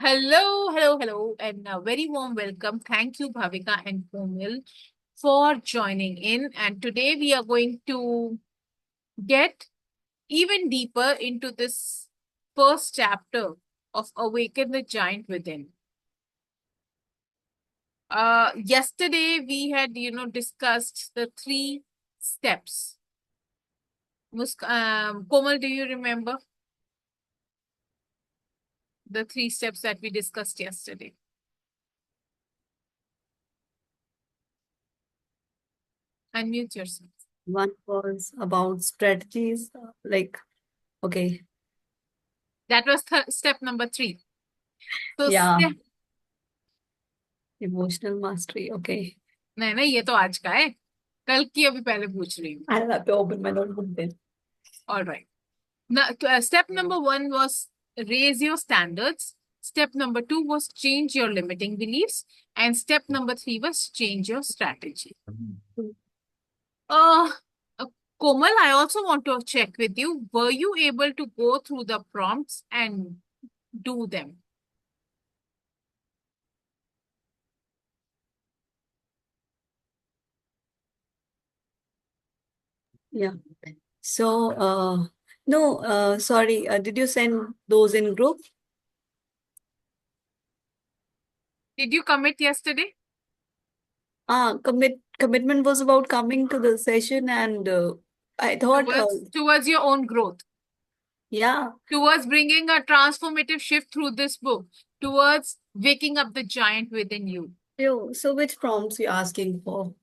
Hello, and a very warm welcome. Thank you, Bhavika and Komil, for joining in. And today we are going to get even deeper into this first chapter of Awaken the Giant Within. Yesterday we had, discussed the three steps. Komal, do you remember the three steps that we discussed yesterday? Unmute yourself. One was about strategies, okay, That was step number 3. So yeah, step emotional mastery. Okay, नहीं नहीं, ये तो आज का है, कल की अभी पहले पूछ रही हूँ. I'll have to open my notebook then. All right. Now, step number 1 was raise your standards. Step number 2 was change your limiting beliefs, and step number 3 was change your strategy. Uh, uh, Komal, I also want to check with you. Were you able to go through the prompts and do them? Yeah. So, no, sorry, did you send those in group? Did you commit yesterday? Commitment was about coming to the session, and I thought, Towards your own growth, yeah. towards bringing a transformative shift through this book, towards waking up the giant within you. So which prompts you asking for?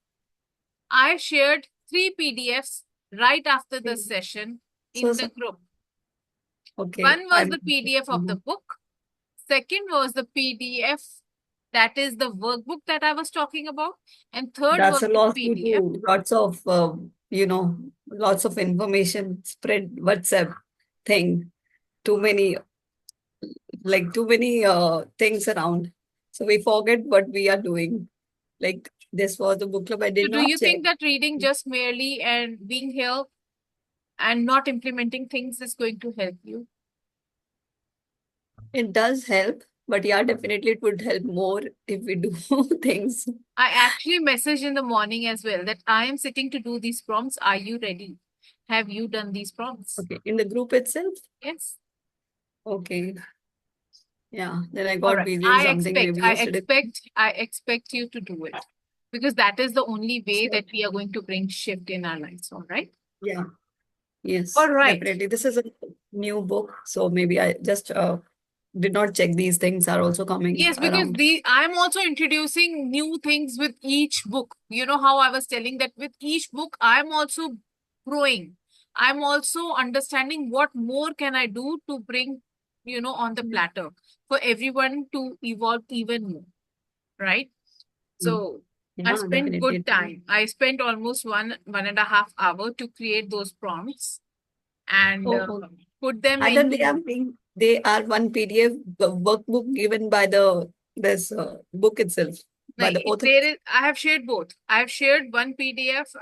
I shared 3 PDFs right after the session in the group. Okay, One was the PDF of the book. Second was the PDF, that is the workbook that I was talking about. And third That's was a the lot to PDF. do. Lots of information spread WhatsApp thing. Too many, too many things around. So we forget what we are doing. Like this was the book club. I So did do not you check. think that reading just merely and being here and not implementing things is going to help you? It does help, but yeah, definitely it would help more if we do things. I actually messaged in the morning as well that I am sitting to do these prompts. Are you ready? Have you done these prompts? Okay, in the group itself. Yes. Okay, yeah. Then I All got right. busy in something maybe yesterday. I expect you to do it because that is the only way that we are going to bring shift in our lives. All right. Yeah. Yes, All right. definitely. This is a new book, so maybe I just did not check these things are also coming Yes, because around. I'm also introducing new things with each book. You know how I was telling that with each book, I'm also growing. I'm also understanding what more can I do to bring, on the platter for everyone to evolve even more, right? Mm. So I Yeah, spent good definitely. time. I spent almost 1.5 hours to create those prompts and Oh, oh. put them I thought into. they are one PDF the workbook given by the this book itself by the author. I have shared both. I have shared one PDF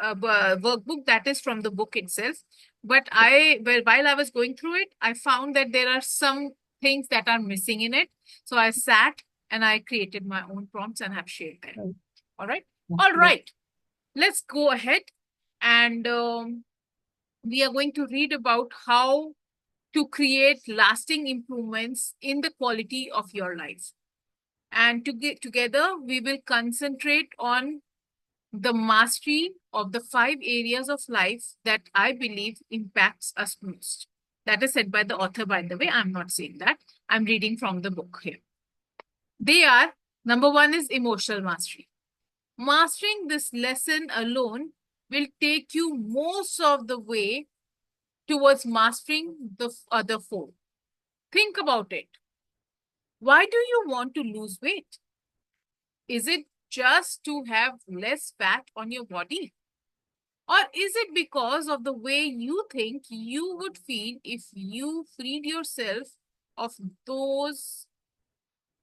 workbook that is from the book itself. But while I was going through it, I found that there are some things that are missing in it. So I sat and I created my own prompts and have shared them. All right. All right. Let's go ahead and we are going to read about how to create lasting improvements in the quality of your life. And together, we will concentrate on the mastery of the 5 areas of life that I believe impacts us most. That is said by the author, by the way. I'm not saying that. I'm reading from the book here. They are number 1 is emotional mastery. Mastering this lesson alone will take you most of the way towards mastering the other 4. Think about it. Why do you want to lose weight? Is it just to have less fat on your body? Or is it because of the way you think you would feel if you freed yourself of those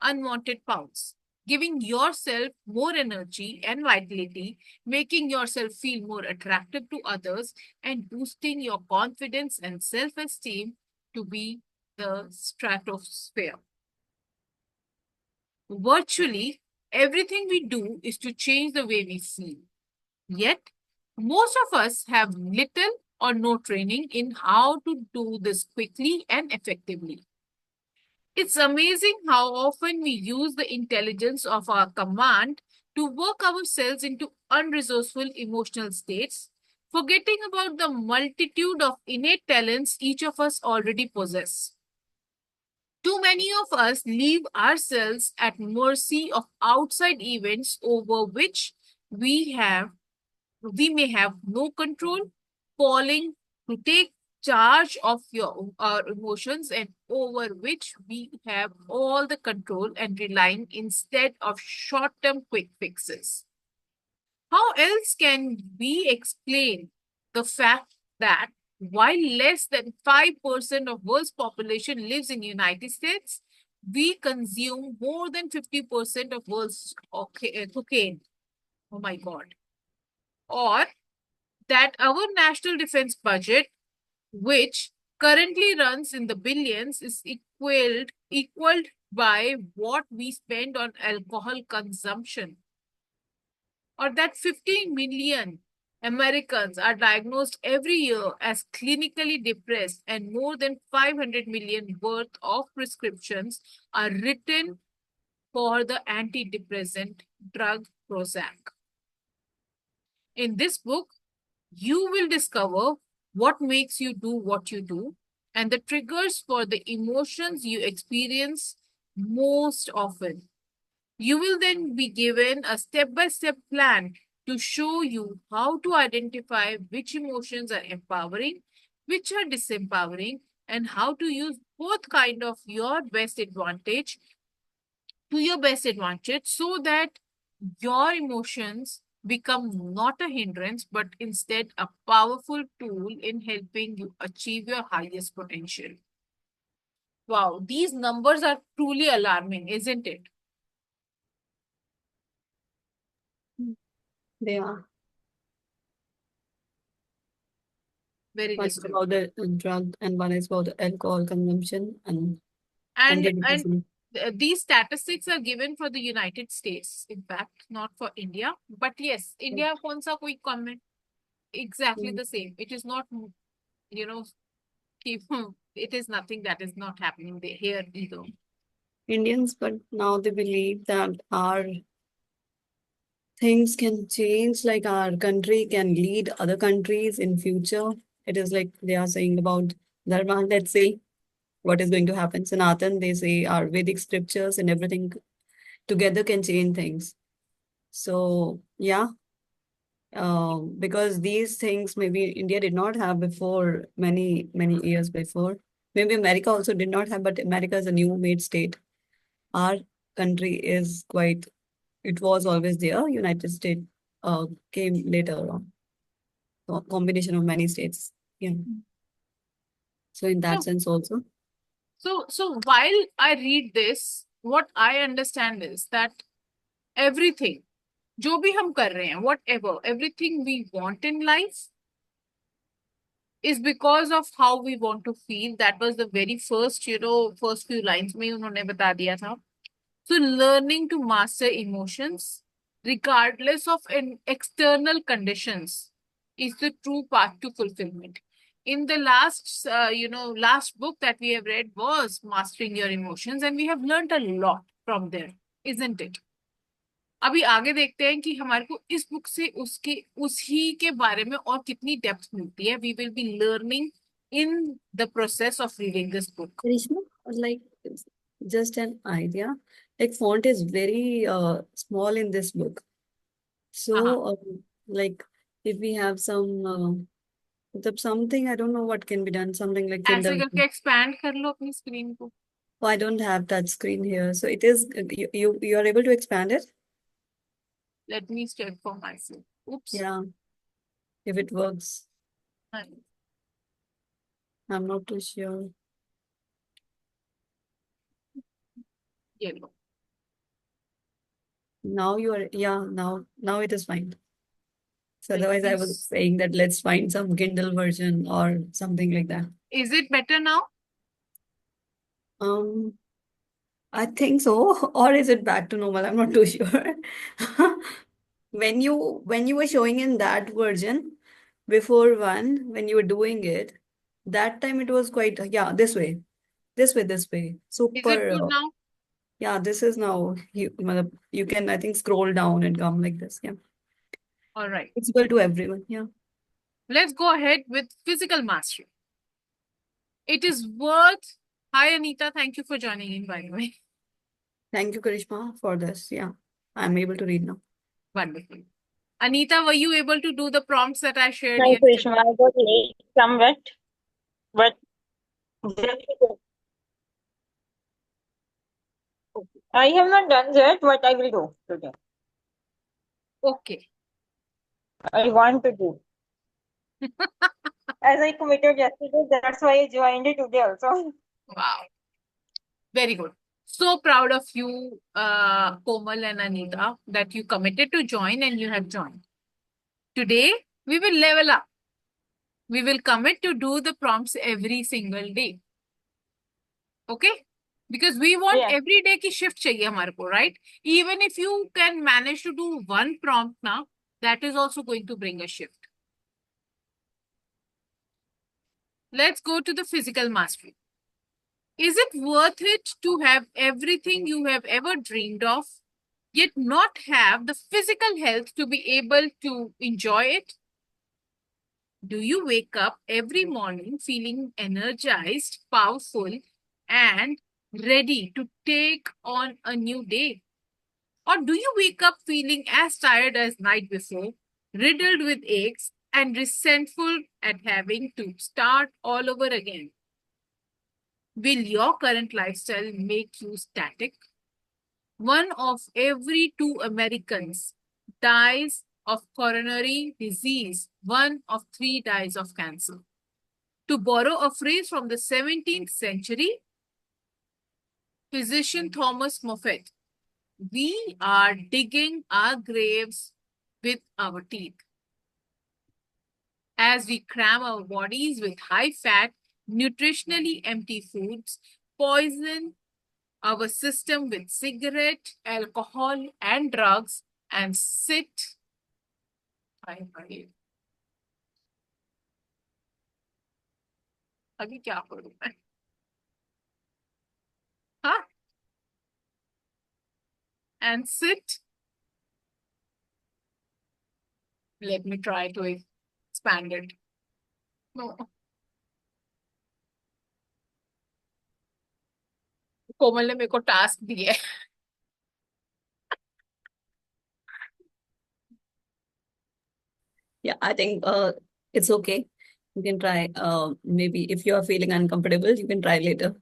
unwanted pounds, giving yourself more energy and vitality, making yourself feel more attractive to others, and boosting your confidence and self esteem to be the stratosphere? Virtually everything we do is to change the way we feel. Yet, most of us have little or no training in how to do this quickly and effectively. It's amazing how often we use the intelligence of our command to work ourselves into unresourceful emotional states, forgetting about the multitude of innate talents each of us already possess. Too many of us leave ourselves at mercy of outside events over which we have we may have no control, falling to take charge of our emotions and over which we have all the control and relying instead of short-term quick fixes. How else can we explain the fact that while less than 5% of world's population lives in United States, we consume more than 50% of world's cocaine. Oh my God. Or that our national defense budget, which currently runs in the billions, is equaled by what we spend on alcohol consumption, or that 15 million Americans are diagnosed every year as clinically depressed, and more than 500 million worth of prescriptions are written for the antidepressant drug Prozac. In this book, you will discover what makes you do what you do and the triggers for the emotions you experience most often. You will then be given a step by step plan to show you how to identify which emotions are empowering, which are disempowering, and how to use both kind of your best advantage to your best advantage so that your emotions become not a hindrance but instead a powerful tool in helping you achieve your highest potential. Wow, these numbers are truly alarming, isn't it? They are. Very One is disturbing. about the drug and one is about the alcohol consumption and And antidepressant. these statistics are given for the United States, in fact, not for India. But yes, India कौन सा कोई comment exactly Mm. the same. It is not, you know, it is nothing that is not happening there, here either. Indians, but now they believe that our things can change, like our country can lead other countries in future. It is like they are saying about Dharma, let's say what is going to happen. Sanatan, they say our Vedic scriptures and everything together can change things. So yeah, because these things maybe India did not have before many years before. Maybe America also did not have, but America is a new made state. Our country is quite, it was always there. United States came later on. Combination of many states. Yeah. So in that So, sense also. so while I read this, what I understand is that everything, जो भी हम कर रहे हैं, whatever, everything we want in life is because of how we want to feel. That was the very first, first few lines में उन्होंने बता दिया था. So learning to master emotions, regardless of an external conditions, is the true path to fulfillment. In the last book that we have read was Mastering Your Emotions, and we have learned a lot from there, isn't it? अभी आगे देखते हैं कि हमारे को इस book से उसके उसी के बारे में और कितनी डेप्थ मिलती है. We will be learning in the process of reading this book. Karishma, like just an idea. Like font is very small in this book. हाँ, So like if we have some something, I don't know what can be done, something like ऐसे Kindle. करके expand कर लो अपनी screen को. Oh, I don't have that screen here. So it is you are able to expand it? Let me check for myself. Oops. Yeah, if it works. I'm not too sure. Yellow. Now you are, yeah, now it is fine. So Let otherwise I me. was saying that let's find some Kindle version or something like that. Is it better now? Um, I think so. Or is it back to normal? I'm not too sure. When you were showing in that version before one, when you were doing it, that time it was quite, yeah, this way, this way, this way. Is it Super. good now? Yeah, this is now you can, I think, scroll down and come like this. Yeah. All right. It's equal to everyone. Yeah. Let's go ahead with physical mastery. It is worth. Hi, Anita. Thank you for joining in, by the way. Thank you, Karishma, for this. Yeah. I'm able to read now. Wonderful. Anita, were you able to do the prompts that I shared No, yesterday? Krishna, I got late somewhat, but I have not done that, but I will do today. Okay. I want to do. As I committed yesterday, that's why I joined it today also. Wow. Very good. So proud of you, Komal and Anita, that you committed to join and you have joined. Today, we will level up. We will commit to do the prompts every single day. Okay? Because we want Yeah. every day ki shift chahiye hamare ko, right? Even if you can manage to do one prompt now, that is also going to bring a shift. Let's go to the physical mastery. Is it worth it to have everything you have ever dreamed of, yet not have the physical health to be able to enjoy it? Do you wake up every morning feeling energized, powerful, and ready to take on a new day? Or do you wake up feeling as tired as night before, riddled with aches, and resentful at having to start all over again? Will your current lifestyle make you static? One of every two Americans dies of coronary disease. One of three dies of cancer. To borrow a phrase from the 17th century, physician Thomas Moffat, we are digging our graves with our teeth. As we cram our bodies with high-fat, nutritionally empty foods, poison our system with cigarette, alcohol, and drugs, and sit. अभी क्या करूं मैं? Huh? And sit. Let me try to expand it. No. कोमल ने मेरे को task दिया है. Yeah, I think it's okay. You can try. Maybe if you are feeling uncomfortable, you can try later.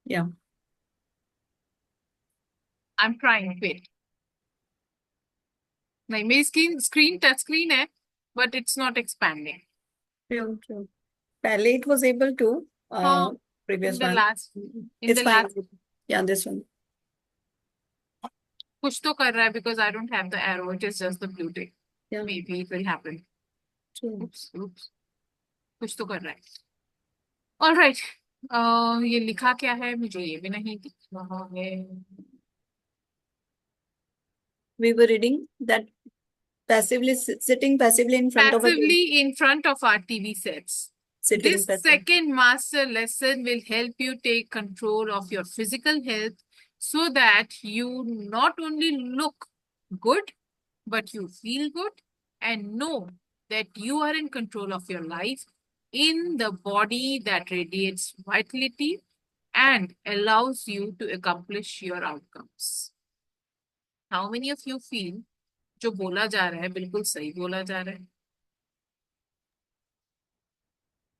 Yeah. I'm trying. Wait. नहीं मेरी screen touch screen है, but it's not expanding. True, true. Pehले it was able to. हाँ, Previous in the one. last, in It's the fine. last, Yeah, this one. कुछ तो कर रहा है because I don't have the arrow. It is just the blue tick. Yeah. Maybe it will happen. True. Oops. कुछ तो कर रहा है. All right. ये लिखा क्या है मुझे ये भी नहीं दिख रहा है. We were reading that passively sitting passively in front of a TV. Passively in front of our TV sets. Sitting This passively. second master lesson will help you take control of your physical health so that you not only look good, but you feel good and know that you are in control of your life in the body that radiates vitality and allows you to accomplish your outcomes. How many of you feel जो बोला जा रहा है बिल्कुल सही बोला जा रहा है?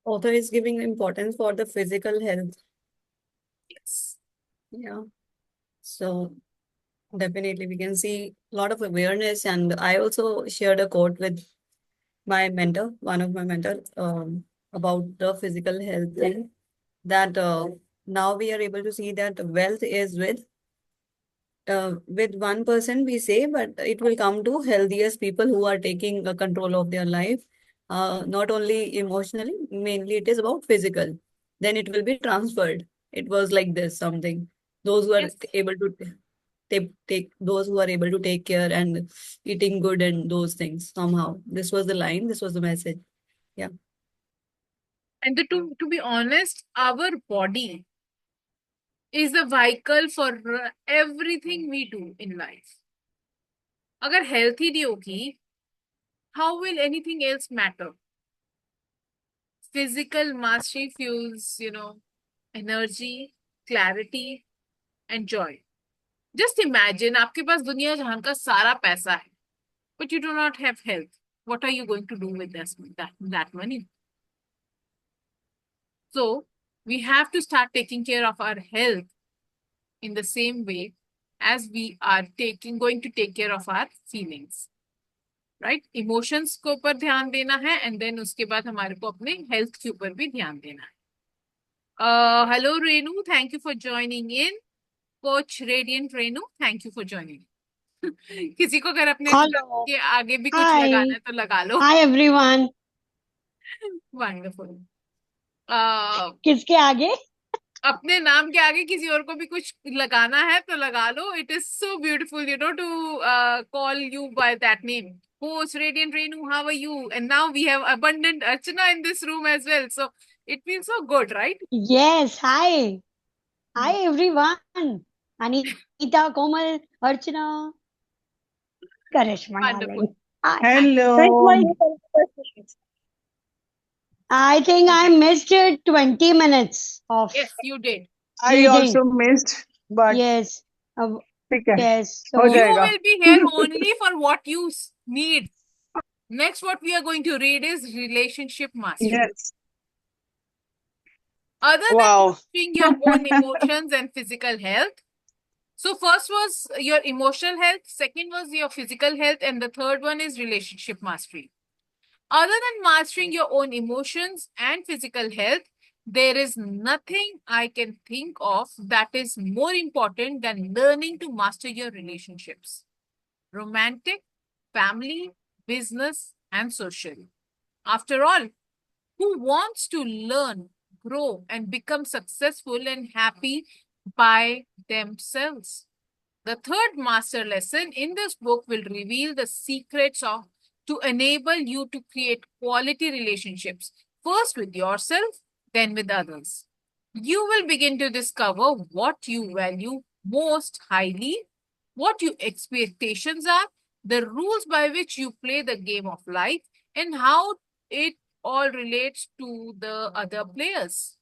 Author is giving importance for the physical health. Yes. Yeah. So definitely we can see a lot of awareness. And I also shared a quote with my mentor, one of my mentors, about the physical health thing. That now we are able to see that wealth is with one person, we say, but it will come to healthiest people who are taking control of their life, not only emotionally, mainly it is about physical. Then it will be transferred. It was like this something Those who are Yes. able to take those who are able to take care and eating good and those things somehow. This was the line, this was the message. Yeah. And to be honest, our body is the vehicle for everything we do in life. अगर health ही नहीं होगी, how will anything else matter? Physical mastery fuels, energy, clarity, and joy. Just imagine, आपके पास दुनिया जहान का सारा पैसा है, but you do not have health. What are you going to do with that money? So we have to start taking care of our health in the same way as we are going to take care of our feelings. Right? Emotions को ऊपर ध्यान देना है, and then उसके बाद हमारे को अपने health के ऊपर भी ध्यान देना है. Hello Renu, thank you for joining in. Coach Radiant Renu, thank you for joining. किसी को अगर अपने Hello. के आगे भी कुछ Hi. लगाना है तो लगा लो. Hi everyone. Wonderful. किसके आगे? अपने नाम के आगे किसी और को भी कुछ लगाना है तो लगा लो. It is so beautiful, to call you by that name. Host Radiant Renu, how are you? And now we have abundant Archana in this room as well. So it feels so good, right? Yes. Hi. Hi everyone. Anita, Komal, Archana, Karishma, Wonderful. darling. Hi. Hello. I think I missed it 20 minutes of Yes, you did. I reading. also missed, but Yes. ठीक है, Yes. हो So You जाएगा. will be here only for what you need. Next, what we are going to read is relationship mastery. Yes. Other than Wow. mastering your own emotions and physical health. So first was your emotional health, second was your physical health, and the third one is relationship mastery. Other than mastering your own emotions and physical health, there is nothing I can think of that is more important than learning to master your relationships. Romantic, family, business, and social. After all, who wants to learn, grow, and become successful and happy by themselves? The third master lesson in this book will reveal the secrets to enable you to create quality relationships, first with yourself, then with others. You will begin to discover what you value most highly, what your expectations are, the rules by which you play the game of life, and how it all relates to the other players.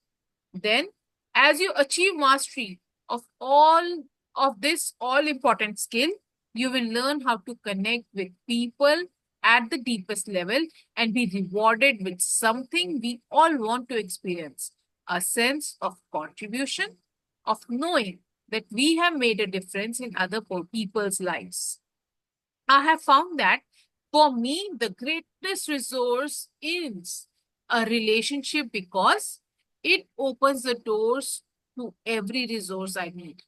Then, as you achieve mastery of all of this all important skill, you will learn how to connect with people at the deepest level and be rewarded with something we all want to experience, a sense of contribution, of knowing that we have made a difference in other people's lives. I have found that for me, the greatest resource is a relationship because it opens the doors to every resource I need.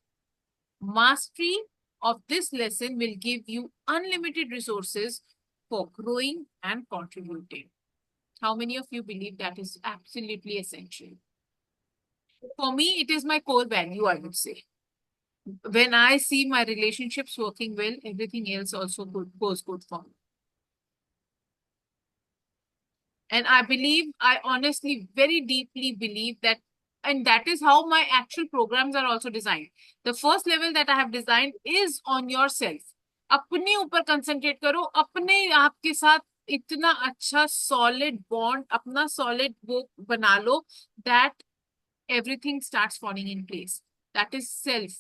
Mastery of this lesson will give you unlimited resources for growing and contributing. How many of you believe that is absolutely essential? For me, it is my core value, I would say. When I see my relationships working well, everything else also goes good for me. And I honestly, very deeply believe that, and that is how my actual programs are also designed. The first level that I have designed is on yourself. अपने ऊपर concentrate करो, अपने आप के साथ इतना अच्छा solid bond, अपना solid वो बना लो that everything starts falling in place. That is self,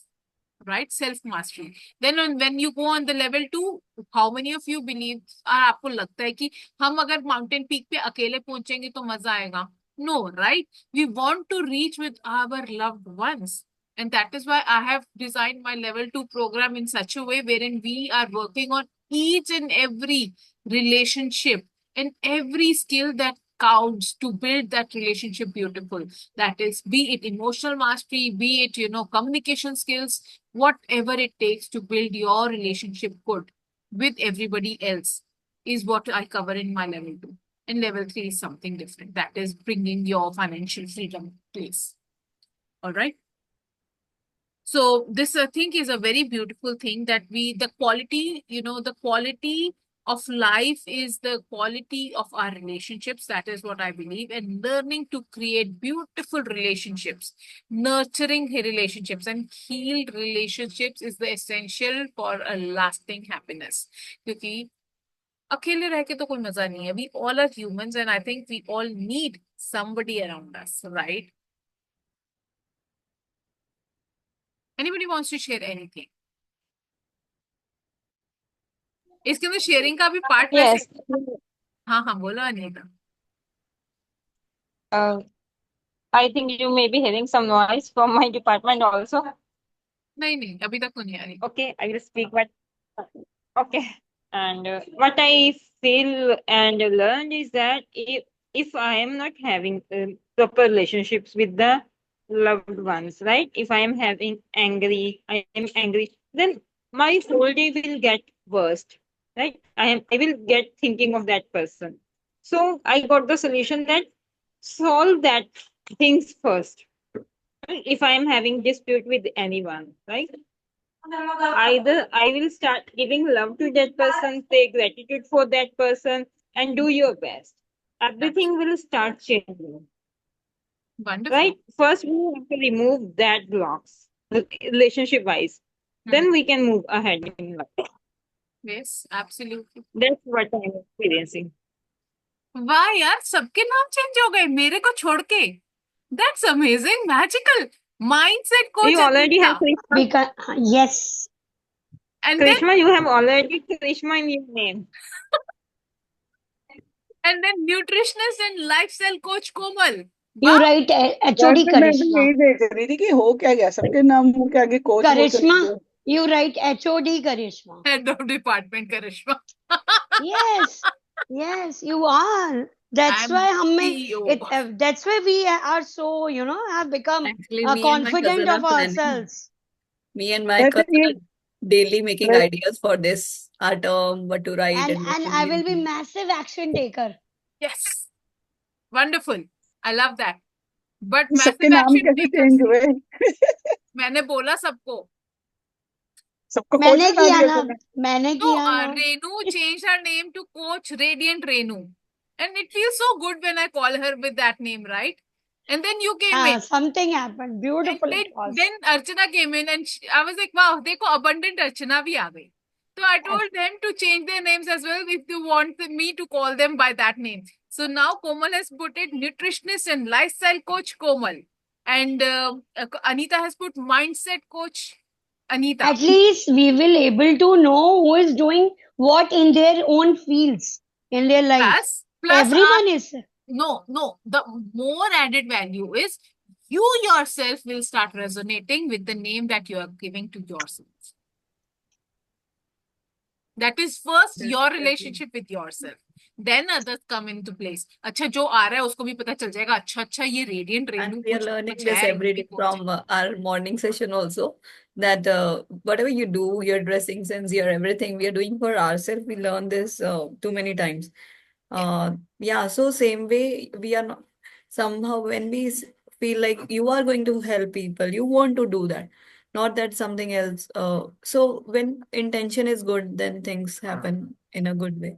right? Self mastery. Then when you go on the level 2, how many of you believe और आपको लगता है कि हम अगर mountain peak पे अकेले पहुंचेंगे तो मजा आएगा? No, right? We want to reach with our loved ones. And that is why I have designed my level 2 program in such a way wherein we are working on each and every relationship and every skill that counts to build that relationship beautiful. That is, be it emotional mastery, be it, communication skills, whatever it takes to build your relationship good with everybody else is what I cover in my level 2. And level 3 is something different. That is bringing your financial freedom place. All right. So this, I think, is a very beautiful thing that the quality, the quality of life is the quality of our relationships. That is what I believe. And learning to create beautiful relationships, nurturing relationships and healed relationships is the essential for a lasting happiness. क्योंकि अकेले रह के तो कोई मजा नहीं है. We all are humans and I think we all need somebody around us, right? Anybody wants to share anything? इसके अंदर शेयरिंग का भी पार्ट वैसे. Yes. हाँ हाँ बोलो Anita. Uh, I think you may be hearing some noise from my department also. नहीं नहीं अभी तक तो नहीं आ रही. Okay, I will speak what. Okay, and what I feel and learned is that if I am not having proper relationships with the loved ones, right? If I am having I am angry, then my whole day will get worse, right? I will get thinking of that person. So I got the solution that solve that things first. If I am having dispute with anyone, right? Either I will start giving love to that person, say gratitude for that person, and do your best. Everything will start changing, Wonderful. right? First, we have to remove that blocks, relationship wise. Then we can move ahead in life. Yes, absolutely. That's what I'm experiencing. वाह यार सबके नाम change हो गए मेरे को छोड़ के. That's amazing, magical. Mindset coach You already have Anita. Krishma. Because yes, And then Krishma, you have already Krishma in your name. nutritionist and lifestyle coach Komal. you वाह. write HOD मैं भी Karishma. यही देख रही थी कि हो क्या गया सबके नाम के आगे coach Karishma, you write HOD Karishma. Head of department Karishma. Yes, yes, you are. That's I'm why CEO. that's why we are so, have become Actually, me and my confident cousin are of planning. ourselves. Me and my मैं तो cousin ये are daily making मैं ideas for this, our term, what to write And and what to I will be do. massive action taker. Yes. Wonderful. I love that. But सबके massive नाम action कैसे takers. Change हुए मैंने बोला सबको. सबको coach मैंने बना किया दिया ना, तूने मैंने No, किया ना. Renu changed her name to Coach Radiant Renu. And it feels so good when I call her with that name, right? And then you came in. Something happened. And Beautiful it was. then Archana came in and I was like, wow, देखो abundant Archana भी आ गई. So I told them to change their names as well if you want me to call them by that name. So now Komal has put it nutritionist and lifestyle coach Komal. And Anita has put mindset coach Anita. At least we will able to know who is doing what in their own fields in their life. Plus Everyone is. no, the more added value is you yourself will start resonating with the name that you are giving to yourself. That is first your relationship with yourself. Then others come into place. अच्छा जो आ रहा है उसको भी पता चल जाएगा. अच्छा ये radiant And Renu we are कुछ learning कुछ this है every इनकी day coach. from our morning session also, that whatever you do, your dressing sense, your everything, we are doing for ourselves. We learn this too many times. Yeah, so same way we are not, somehow when we feel like you are going to help people, you want to do that, not that something else. So when intention is good, then things happen in a good way.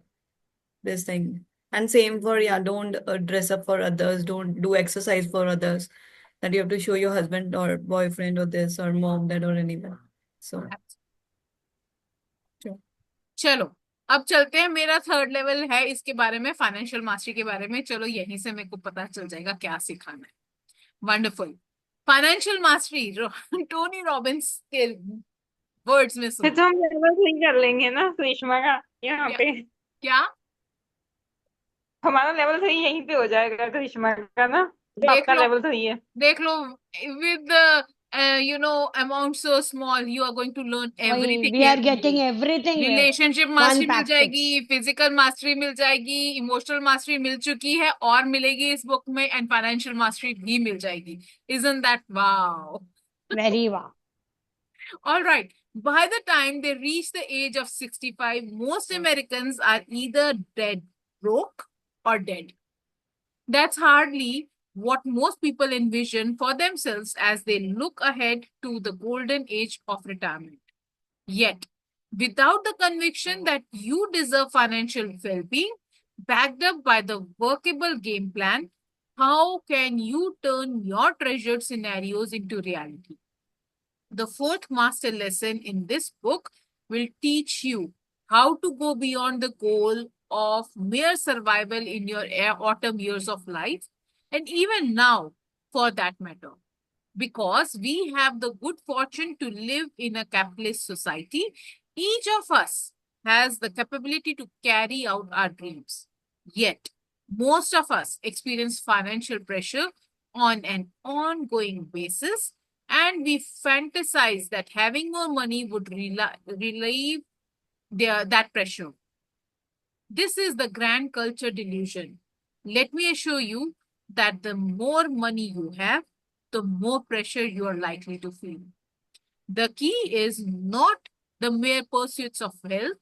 This thing. And same for, yeah, don't dress up for others, don't do exercise for others, that you have to show your husband or boyfriend or this or mom, dad or anyone. So, sure. चलो अब चलते हैं. मेरा third level है इसके बारे में, financial mastery के बारे में. चलो यहीं से मेरे को पता चल जाएगा क्या सिखाना है. Wonderful. Financial mastery Tony Robbins के वर्ड्स में फिर सुनो. तो हम लेवल 3 कर लेंगे ना कृष्णा का यहाँ पे. क्या हमारा लेवल 3 यहीं पे हो जाएगा कृष्णा का ना, जो देख आपका लो लेवल 3 है. देख लो. with the amount so small, you are going to learn everything. We are getting everything here. Relationship One mastery mill package. जाएगी, फिजिकल मास्टरी मिल जाएगी, इमोशनल मास्टरी मिल चुकी है और मिलेगी इस बुक में, एंड फाइनेंशियल मास्टरी भी मिल जाएगी. Isn't that wow? Very wow. All right. By the time they reach the age of 65, most Americans are either dead broke or dead. That's hardly what most people envision for themselves as they look ahead to the golden age of retirement. Yet, without the conviction that you deserve financial well being, backed up by the workable game plan, how can you turn your treasured scenarios into reality? The fourth master lesson in this book will teach you how to go beyond the goal of mere survival in your autumn years of life, and even now, for that matter. Because we have the good fortune to live in a capitalist society, each of us has the capability to carry out our dreams. Yet, most of us experience financial pressure on an ongoing basis, and we fantasize that having more money would relieve that pressure. This is the grand culture delusion. Let me assure you that the more money you have, the more pressure you are likely to feel. The key is not the mere pursuits of wealth,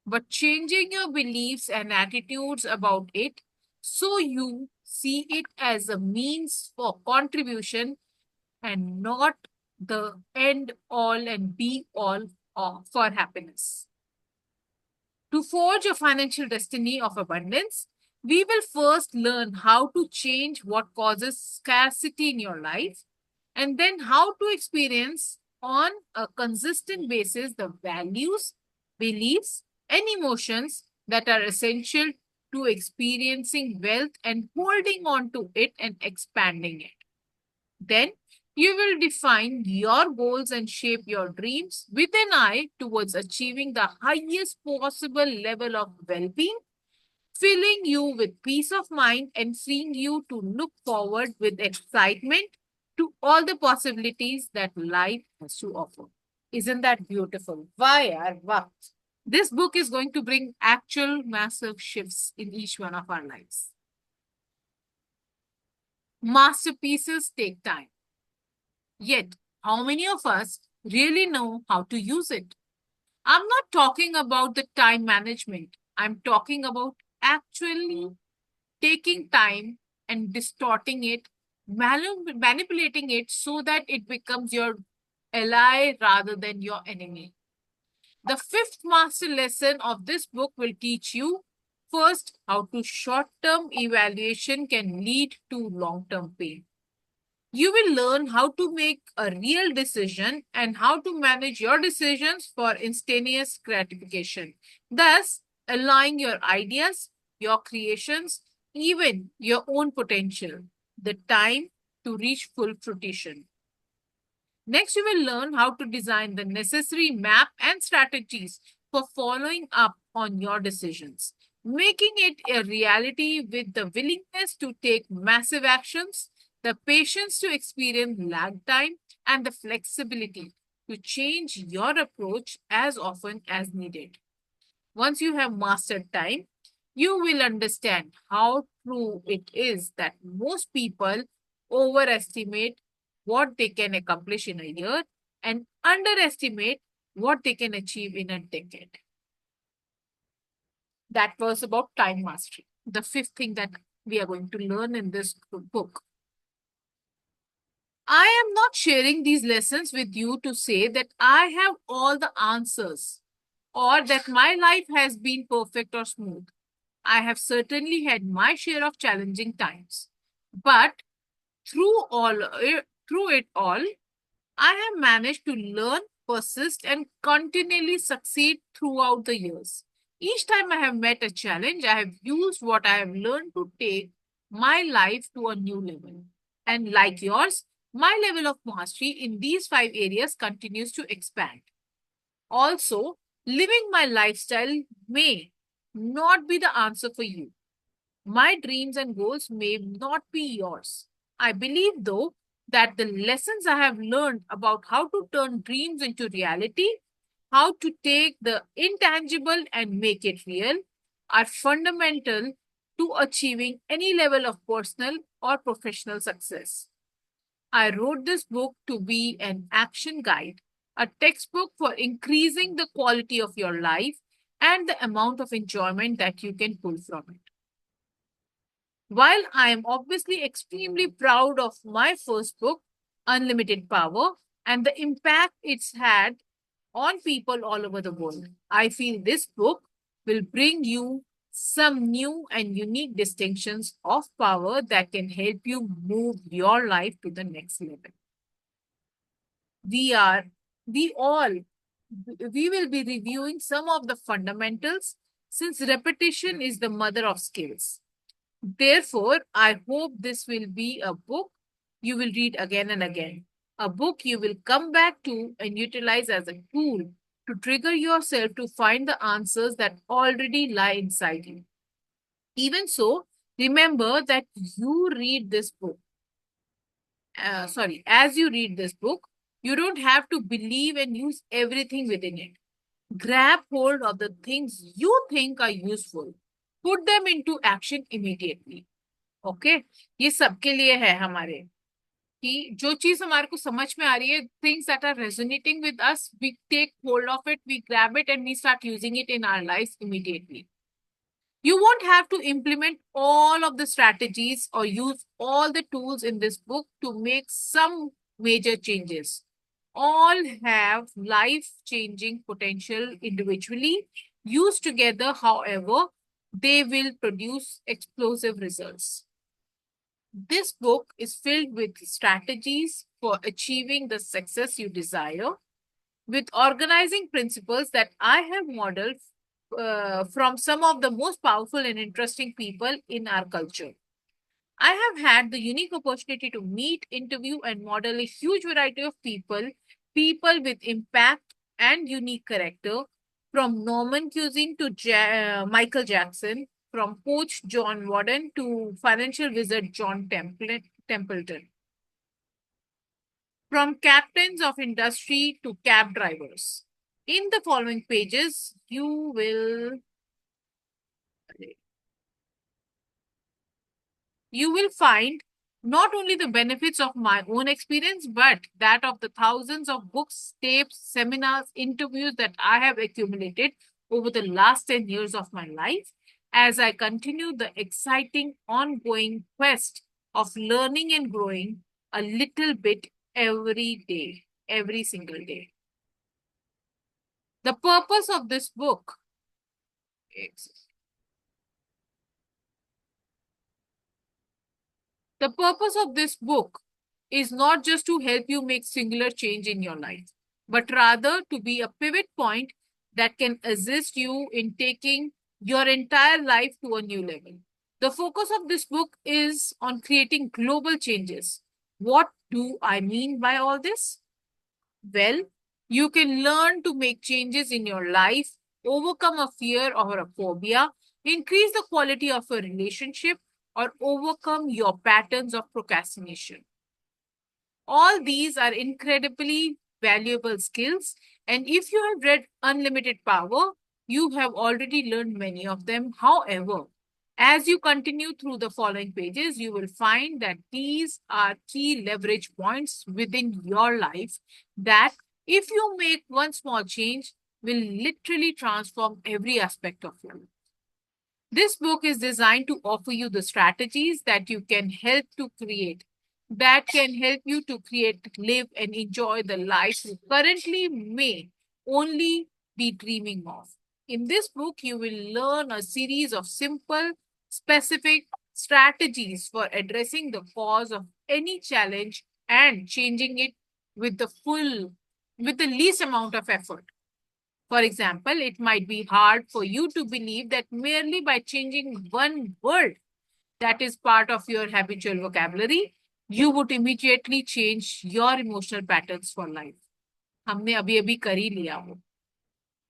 but changing your beliefs and attitudes about it so you see it as a means for contribution and not the end all and be all for happiness. To forge a financial destiny of abundance, we will first learn how to change what causes scarcity in your life, and then how to experience on a consistent basis the values, beliefs, and emotions that are essential to experiencing wealth and holding on to it and expanding it. Then you will define your goals and shape your dreams with an eye towards achieving the highest possible level of well being, filling you with peace of mind and freeing you to look forward with excitement to all the possibilities that life has to offer. Isn't that beautiful? Why? Wow. This book is going to bring actual massive shifts in each one of our lives. Masterpieces take time. Yet, how many of us really know how to use it? I'm not talking about the time management. I'm talking about actually taking time and distorting it, manipulating it so that it becomes your ally rather than your enemy. The fifth master lesson of this book will teach you first how to short-term evaluation can lead to long-term pain. You will learn how to make a real decision and how to manage your decisions for instantaneous gratification, thus allowing your ideas, your creations, even your own potential, the time to reach full fruition. Next, you will learn how to design the necessary map and strategies for following up on your decisions, making it a reality with the willingness to take massive actions, the patience to experience lag time, and the flexibility to change your approach as often as needed. Once you have mastered time, you will understand how true it is that most people overestimate what they can accomplish in a year and underestimate what they can achieve in a decade. That was about time mastery, the fifth thing that we are going to learn in this book. I am not sharing these lessons with you to say that I have all the answers or that my life has been perfect or smooth. I have certainly had my share of challenging times. But through it all, I have managed to learn, persist, and continually succeed throughout the years. Each time I have met a challenge, I have used what I have learned to take my life to a new level. And like yours, my level of mastery in these 5 areas continues to expand. Also, living my lifestyle may not be the answer for you. My dreams and goals may not be yours. I believe, though, that the lessons I have learned about how to turn dreams into reality, how to take the intangible and make it real, are fundamental to achieving any level of personal or professional success. I wrote this book to be an action guide, a textbook for increasing the quality of your life and the amount of enjoyment that you can pull from it. While I am obviously extremely proud of my first book, Unlimited Power, and the impact it's had on people all over the world, I feel this book will bring you some new and unique distinctions of power that can help you move your life to the next level. We are, we all, we will be reviewing some of the fundamentals since repetition is the mother of skills. Therefore, I hope this will be a book you will read again and again, a book you will come back to and utilize as a tool to trigger yourself to find the answers that already lie inside you. Even so, remember that as you read this book, you don't have to believe and use everything within it. Grab hold of the things you think are useful. Put them into action immediately. Okay ये सबके लिए है हमारे कि जो चीज हमारे को समझ में आ रही है things that are resonating with us we take hold of it we grab it and we start using it in our life immediately you won't have to implement all of the strategies or use all the tools in this book to make some major changes. All have life changing potential individually. Used together, however, they will produce explosive results. This book is filled with strategies for achieving the success you desire, with organizing principles that I have modeled from some of the most powerful and interesting people in our culture. I have had the unique opportunity to meet, interview, and model a huge variety of people with impact and unique character, from Norman Cuisine to Michael Jackson, from coach John Warden to financial wizard John Templeton, from captains of industry to cab drivers. In the following pages, you will find not only the benefits of my own experience, but that of the thousands of books, tapes, seminars, interviews that I have accumulated over the last 10 years of my life as I continue the exciting ongoing quest of learning and growing a little bit every day, every single day. The purpose of this book is not just to help you make singular change in your life, but rather to be a pivot point that can assist you in taking your entire life to a new level. The focus of this book is on creating global changes. What do I mean by all this? Well, you can learn to make changes in your life, overcome a fear or a phobia, increase the quality of a relationship, or overcome your patterns of procrastination. All these are incredibly valuable skills, and if you have read Unlimited Power, you have already learned many of them. However, as you continue through the following pages, you will find that these are key leverage points within your life that, if you make one small change, will literally transform every aspect of your life. This book is designed to offer you the strategies that can help you to create, live, and enjoy the life you currently may only be dreaming of. In this book, you will learn a series of simple, specific strategies for addressing the cause of any challenge and changing it with the least amount of effort. For example, it might be hard for you to believe that merely by changing one word that is part of your habitual vocabulary, you would immediately change your emotional patterns for life. हमने अभी कर ही लिया वो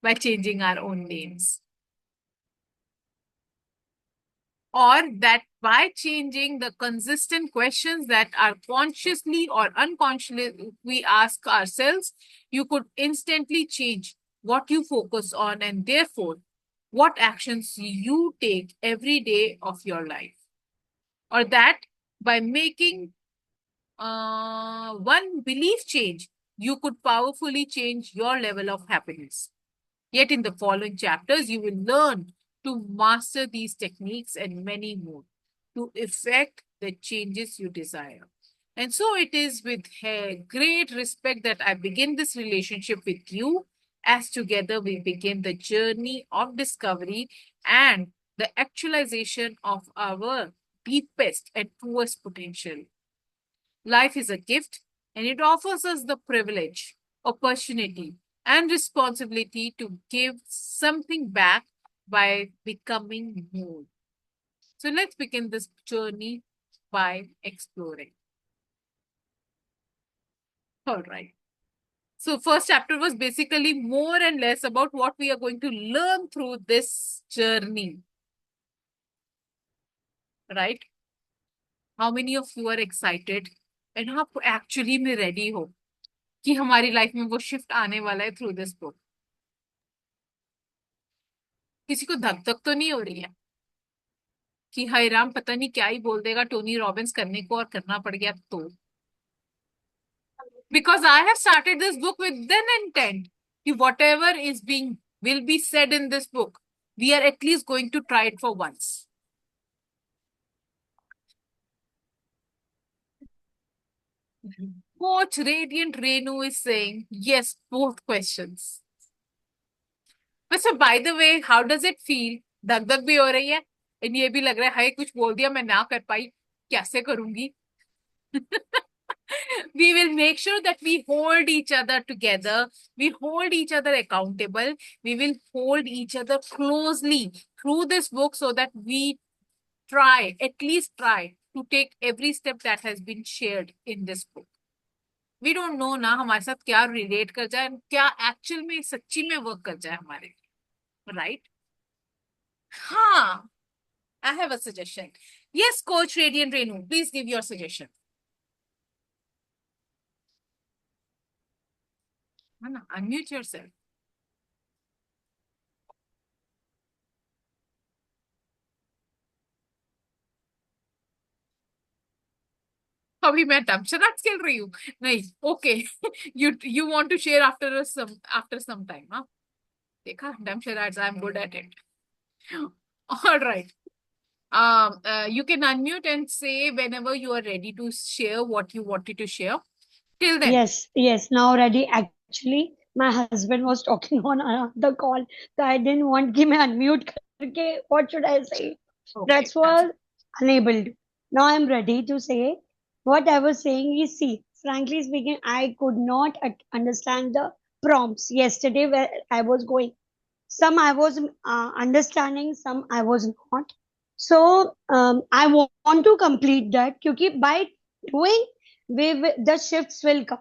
by changing our own names. Or that by changing the consistent questions that are consciously or unconsciously we ask ourselves, you could instantly change what you focus on and therefore what actions you take every day of your life. Or that by making one belief change, you could powerfully change your level of happiness. Yet in the following chapters, you will learn to master these techniques and many more. to effect the changes you desire. And so it is with great respect that I begin this relationship with you, as together we begin the journey of discovery and the actualization of our deepest and truest potential. Life is a gift, and it offers us the privilege, opportunity, and responsibility to give something back by becoming more. So let's begin this journey by exploring. All right. So first chapter was basically more and less about what we are going to learn through this journey. Right? How many of you are excited and आप actually में ready हो कि हमारी life में वो shift आने वाला है थ्रू दिस बुक? किसी को धक धक तो नहीं हो रही है कि हाय राम पता नहीं क्या ही बोल देगा टोनी रॉबिन्स करने को और करना पड़ गया तो? Because I have started this book with an intent. Whatever is will be said in this book, we are at least going to try it for once. Coach Radiant Renu is saying yes, both questions. But so by the way, how does it feel? धक धक भी हो रही है और ये भी लग रहा है हाय कुछ बोल दिया मैं ना कर पाई, कैसे करूंगी? We will make sure that we hold each other together. We hold each other accountable. We will hold each other closely through this book so that we try, at least try to take every step that has been shared in this book. We don't know ना हमारे साथ क्या relate कर जाए, क्या actual में सच्ची में work कर जाए हमारे, right? हाँ, I have a suggestion. Yes, Coach Radiant Renu, please give your suggestion. Anna, unmute yourself. अभी मैं दमशराज खेल रही हूँ नहीं okay you want to share after some time हाँ देखा dumb charades I am good at it all right you can unmute and say whenever you are ready to share what you wanted to share till then Yes, now ready. Actually, my husband was talking on the call, so I didn't want to unmute करके, what should I say? okay, That's why unable to. Now I'm ready to say what I was saying is, see, frankly speaking, I could not understand the prompts yesterday where I was going. Some I was understanding, some I was not. So I want to complete that because by doing, the shifts will come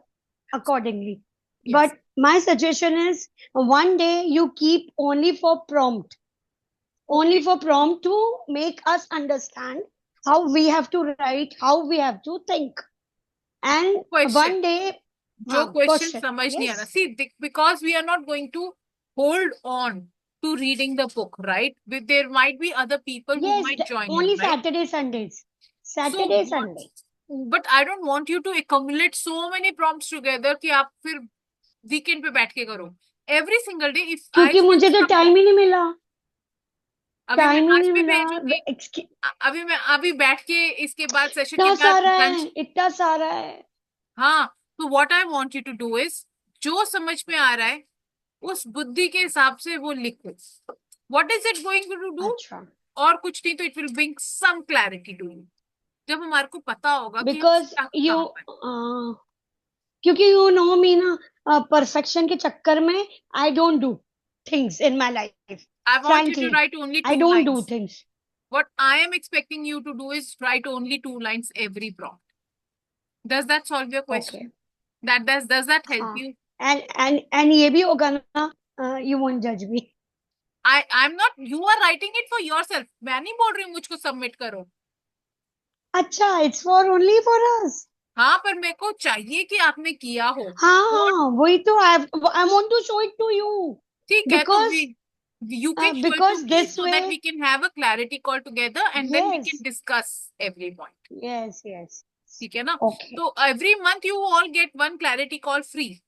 accordingly. yes. But my suggestion is one day you keep only for prompt to make us understand how we have to write, how we have to think. And question. one day, जो question समझ नहीं आ रहा, yes, see because we are not going to hold on to reading the book, right? There might be other people who yes, might join only you, right? Saturday, Sundays. So Saturday, Sunday. but I don't want you to accumulate so many prompts together कि आप फिर weekend पे बैठ के करो. Every single day if I क्योंकि मुझे तो टाइम ही नहीं मिला. अभी मैं टाइम ही आज नहीं भी मिला. भेजूंगी. अभी मैं अभी बैठ के इसके बाद सेशन के इतना बाद सारा है, lunch. इतना सारा है. हाँ, तो what I want you to do is जो समझ में आ रहा है उस बुद्धि के हिसाब से वो लिखो. What is it going to do? अच्छा. और कुछ नहीं तो it will bring some clarity to you. जब हमारे को पता होगा कि Because you क्योंकि you know me ना, perfection के चक्कर में I don't do things in my life. I want you to write only 2 I don't lines. do things. What I am expecting you to do is write only 2 lines every prompt. Does that solve your question? Okay. Does that help हाँ. you? And ये भी होगा ना, you won't judge me. I'm not. You are writing it for yourself. मैं नहीं बोल रही हूँ मुझको submit करो. अच्छा, it's for only for us. हाँ, पर मेरे को चाहिए कि आपने किया हो. हाँ, वही तो I want to show it to you. ठीक है, तो Because you can show it because to me this so that way, we can have a clarity call together and then we can yes, discuss every point. yes, yes. ठीक है ना? Okay. तो every month you all get 1 clarity call free.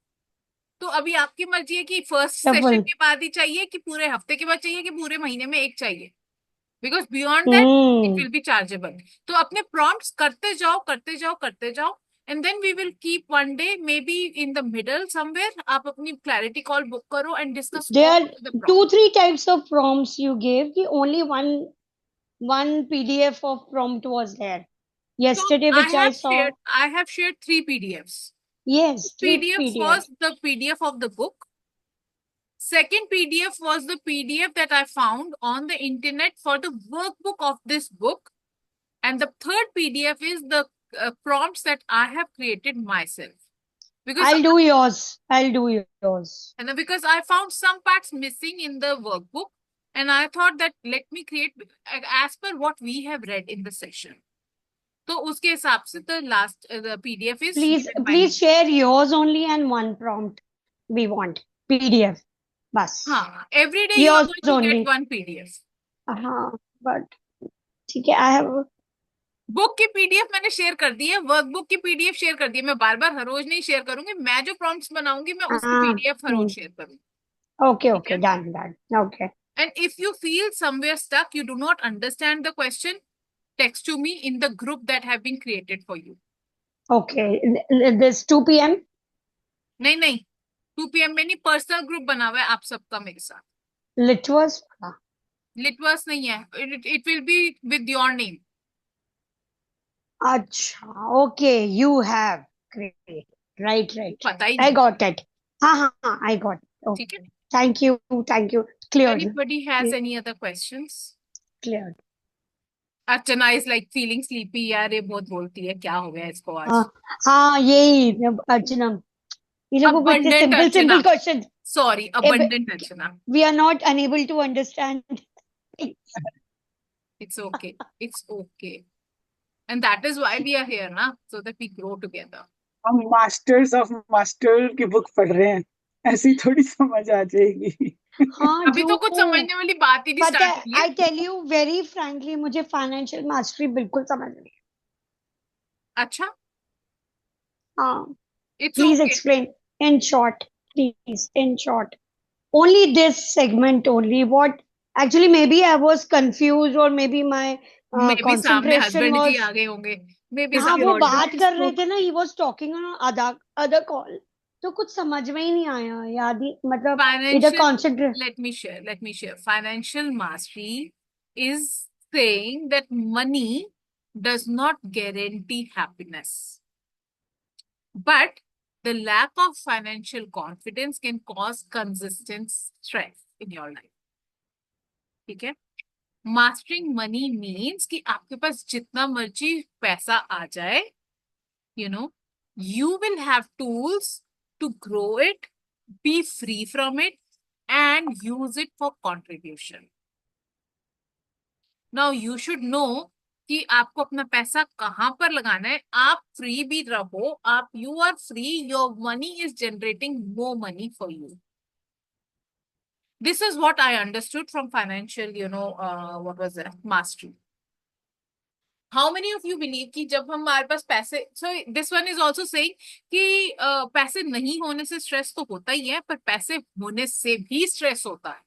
तो अभी आपकी मर्जी है कि फर्स्ट सेशन Double. के बाद ही चाहिए कि पूरे हफ्ते के बाद चाहिए कि पूरे महीने में एक चाहिए. because beyond that it Hmm. will be chargeable. तो अपने prompts करते जाओ, and then we will keep one day maybe in the middle somewhere आप अपनी clarity call book करो and discuss There all are the two, prompts. three types of prompts you gave. The only one PDF of prompt was there So yesterday, which I saw. I have shared 3 PDFs. Yes, three PDF PDF. was the PDF of the book. Second PDF was the PDF that I found on the internet for the workbook of this book. And the third PDF is the prompts that I have created myself. Because I'll do yours. I'll do yours. and because I found some parts missing in the workbook, and I thought that let me create as per what we have read in the session. तो उसके हिसाब से the last the PDF is Please, given by please me. share yours only and one prompt we want. PDF. Bas. हाँ, every day you are Yours going to only. get one PDF. हाँ, but ठीक है, I have. Book की PDF मैंने share कर दी है, workbook की PDF share कर दी है. मैं बार बार हर रोज नहीं शेयर करूंगी, मैं जो प्रॉम्प्ट्स बनाऊंगी मैं उसकी पीडीएफ हर रोज शेयर करूंगी. Okay, ठीक okay, है? done. Okay. And if you feel somewhere stuck, you do not understand the question, text to me in the group that have been created for you. Okay. This 2 p.m. नहीं 2 PM में नहीं, personal group बना हुआ है आप सबका मेरे साथ. Litwas. लिटवर्स नहीं है, it will be with your name. Acha. Okay, you have. Great. Right. पता ही I नहीं. got it. हाँ, I got it. Okay. ठीक है. Thank you. Cleared. Anybody has any other questions? Cleared. Archana is like feeling sleepy. यार ये बहुत बोलती है, क्या हो गया इसको आज? हाँ, यही अर्चना. ये लोगों को इतने Abundant simple Archana. questions. Sorry, abundant Archana. We are not unable to understand. It's okay. It's okay. And that is why we are here, na? So that we grow together. हम मास्टर्स ऑफ मास्टर की book पढ़ रहे हैं, ऐसी थोड़ी समझ आ जाएगी. हाँ, अभी तो कुछ समझने वाली बात ही नहीं पता स्टार्ट है, हुई है. I tell you very frankly, मुझे फाइनेंशियल मास्टरी बिल्कुल समझ नहीं. अच्छा, हाँ, it's please okay. explain in short, please, in short. Only this segment only. What actually maybe I was confused or maybe my Maybe सामने concentration husband जी was. आ गए होंगे. Maybe हाँ, some वो audio बात कर रहे spoke. थे ना. He was talking on other call. तो कुछ समझ में ही नहीं आया. याद ही मतलब इधर Financial, concentrate. let me share. Financial mastery is saying that money does not guarantee happiness. But the lack of financial confidence can cause consistent stress in your life. ठीक है? Mastering money means कि आपके पास जितना मर्जी पैसा आ जाए, you will have tools to grow it, be free from it, and use it for contribution. Now you should know कि आपको अपना पैसा कहाँ पर लगाना है. आप फ्री भी रहो, आप you are free, your money is generating more money for you. This is what I understood from financial, what was that? Mastery. How many of you believe कि जब हमारे पास पैसे, so this one is also saying कि पैसे नहीं होने से stress तो होता ही है, पर पैसे होने से भी स्ट्रेस होता है.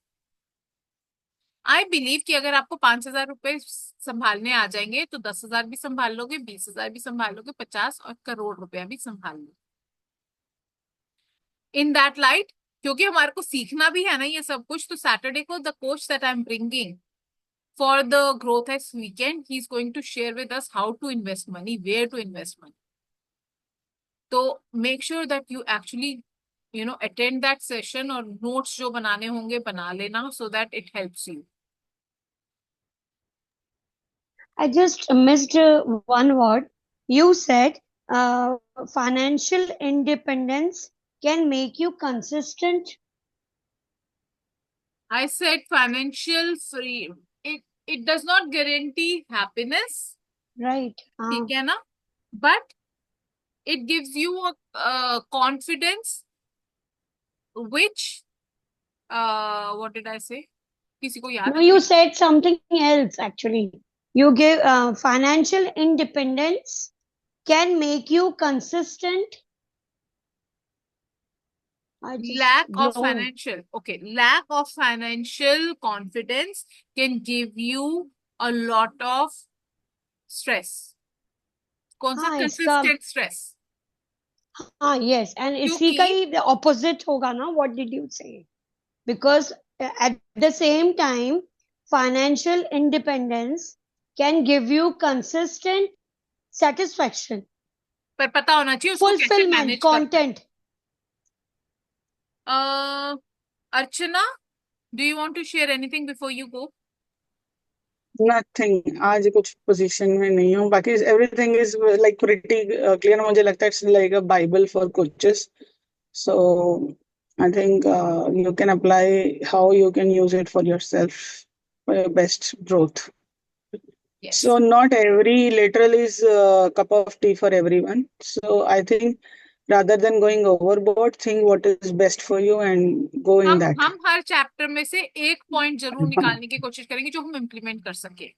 आई बिलीव कि अगर आपको 5,000 रुपए संभालने आ जाएंगे तो 10,000 भी संभाल लोगे, 20,000 भी संभाल लोगे, 50 और करोड़ रुपया भी संभाल लोगे. इन दैट लाइट, क्योंकि हमारे को सीखना भी है ना ये सब कुछ, तो सैटरडे को the coach that I am bringing for the Growth X weekend, he's going to share with us how to invest money, where to invest money. So make sure that you actually, attend that session or notes जो बनाने होंगे बना लेना so that it helps you. I just missed one word. You said financial independence can make you consistent. I said financial free. It does not guarantee happiness. Right. ठीक है ना? But it gives you a confidence which, what did I say? किसी को याद No, है? you said something else actually. You give financial independence can make you consistent. Lack of financial confidence can give you a lot of stress. कौन सा हाँ इसका consistent stress? हाँ yes and इसी का क्योंकि ही opposite होगा ना what did you say because at the same time financial independence can give you consistent satisfaction पर पता होना चाहिए उसको कैसे fulfillment मैनेज करना content है। अर्चना, do you want to share anything before you go? Nothing, आज कुछ पोजीशन में नहीं हूँ, बाकी everything is like pretty clear. मुझे लगता है it's like a Bible for coaches, so I think you can apply how you can use it for yourself for your best growth. Yes. So not every literal is a cup of tea for everyone. So I think rather than going overboard, think what is best for you and go in that. हम हर chapter में से एक point जरूर निकालने की कोशिश करेंगे जो हम इम्प्लीमेंट कर सके।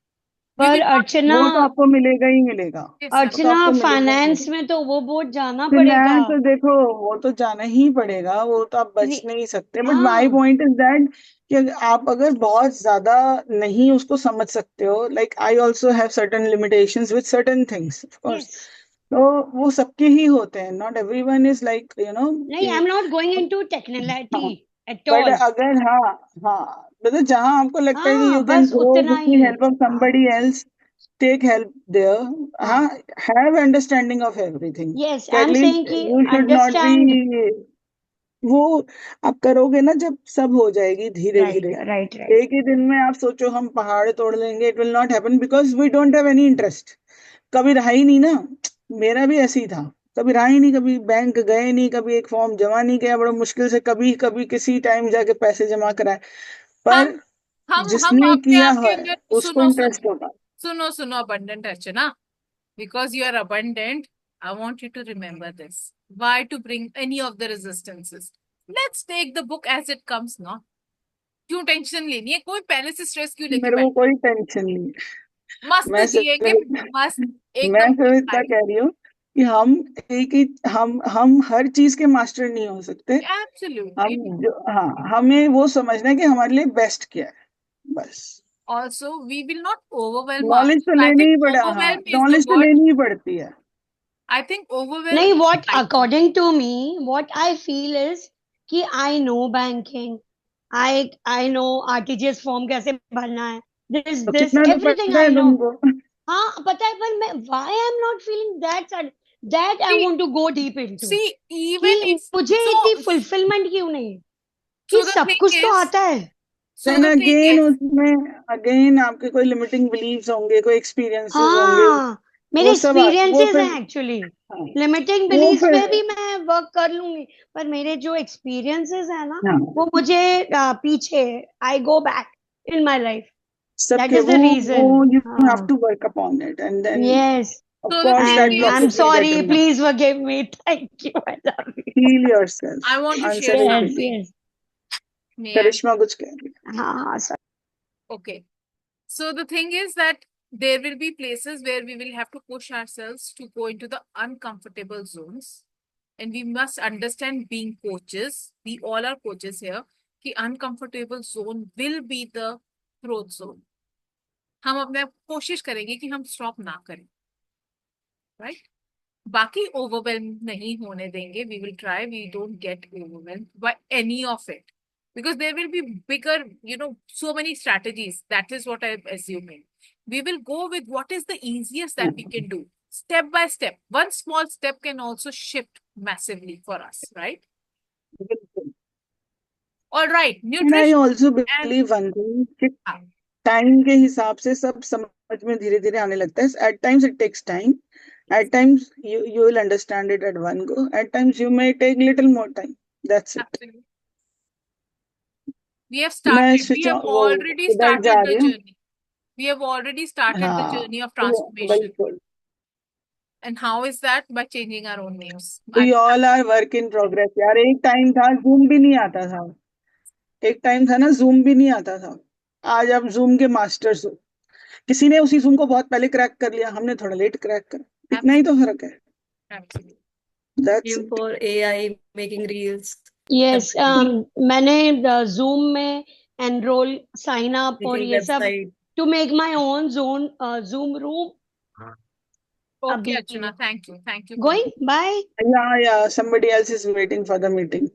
We पर will not- अर्चना वो तो आपको मिलेगा ही मिलेगा। Yes, sir. अर्चना आपको मिलेगा ही फाइनेंस में तो वो बहुत जाना पड़ेगा फिनांस तो देखो, वो तो जाना ही पड़ेगा, वो तो आप बच रि- नहीं सकते। But my point is that कि आप अगर बहुत ज्यादा नहीं उसको समझ सकते हो, like I also have certain limitations with certain things of course, yes तो वो सबके ही होते हैं। नॉट एवरीवन इज लाइक नहीं I am not going into technicality at but all अगर हाँ मतलब जहां आपको लगता है कि यू हाँ कैन बस ग्रो उतना with the he help of somebody else, take help there. हाँ Have understanding of everything. yes At I'm saying least कि you should not understand be, वो आप करोगे ना जब सब हो जाएगी धीरे right धीरे। right right एक ही दिन में आप सोचो हम पहाड़ तोड़ लेंगे, it will not happen because we don't have any interest. कभी रहा ही नहीं ना, मेरा भी ऐसे ही था, कभी रहा ही नहीं, कभी बैंक गए नहीं, कभी एक फॉर्म जमा नहीं किया, बड़ा मुश्किल से कभी कभी किसी टाइम जाके पैसे जमा कराए। हम पर हम जिसने अपने किया आप के है अंदर उसको इंटरेस्ट होगा। सुनो abundant Archana, because you are abundant, I want you to remember this. Why to bring any of the resistances? Let's take the book as it comes now. क्यों टेंशन लेनी है? कोई पहले से स्ट्रेस क्यों लेके मेरे को बैठ? कोई टेंशन नहीं, मस्त मैं जिएंगे, सिर्फ मस्त मैं एकदम सिर्फ इतना कह रही हूँ कि हम एक ही हम हर चीज के मास्टर नहीं हो सकते। एब्सोल्युटली। हम जो हमें वो समझना है कि हमारे लिए बेस्ट क्या है, बस। Also, we will not overwhelm knowledge तो ourselves. I लेनी ही think पड़ा, overwhelm is the नॉलेज तो word. लेनी ही पड़ती है। I think overwhelm नहीं is what the right word. according to me what I feel is कि I know banking I know RTGS form कैसे भरना है this तो this कितना तो everything पता I है know तुमको? हाँ पता है पर मैं why I'm not feeling that I See, want to go deep into see, even कि if मुझे so, इतनी fulfillment क्यों नहीं कि so the सब thing कुछ तो is, आता है so then the thing again is, उसमें अगेन आपके कोई लिमिटिंग बिलीव्स होंगे, कोई एक्सपीरियंसेस होंगे, हाँ मेरे वो सब वो एक्सपीरियंसेस फिर हैं एक्चुअली हाँ, लिमिटिंग वो बिलीव्स फिर पे भी मैं वर्क कर लूंगी पर मेरे जो एक्सपीरियंसेस है ना हाँ वो मुझे पीछे I go back in my life that सबके इज द वो रीजन you have हाँ to work upon it and then yes of so the course thing that and is, I'm process will get sorry done. please forgive me thank you I love you Heal yourself. I want to Answer share is yes something. yes May I? करिश्मा कुछ कह रही है। हाँ हाँ sir Okay. So the thing is that there will be places where we will have to push ourselves to go into the uncomfortable zones. And we must understand being coaches. We all are coaches here. कि uncomfortable zone will be the growth zone. हम अपने आप कोशिश करेंगे कि हम stop ना करें, राइट? बाकी ओवरवेल्म नहीं होने देंगे. We will try. We don't get overwhelmed by any of it. Because there will be bigger, so many strategies. That is what I'm assuming. We will go with what is the easiest that we can do. Step by step. One small step can also shift massively for us, right? All right. And I Nutrition also and believe one thing कि हाँ, time के हिसाब से सब समझ में धीरे धीरे आने लगता है। At times it takes time. At times you will understand it at one go. At times you may take little more time. That's it. absolutely. We have मैं started. We switch have on वो already उधर जा started the रही हूँ। journey. We have already started the हाँ journey of तो transformation. बिल्कुल। And how is that? By changing our own names. We all are work in progress यार। एक टाइम था जूम भी नहीं आता था, एक टाइम था ना जूम भी नहीं आता था। आज आप जूम के मास्टर्स हो। किसी ने उसी जूम को बहुत पहले क्रैक कर लिया, हमने थोड़ा लेट क्रैक कर, इतना ही तो फर्क है। Absolutely. That's Same it. for AI, making reels. yes everything. मैंने Zoom में एनरोल साइन अप और Making ये सब website. to make my own Zoom room. Okay, Abhi. Archana, thank you. Thank you. Going? Bye. Yeah, somebody else is waiting for the meeting.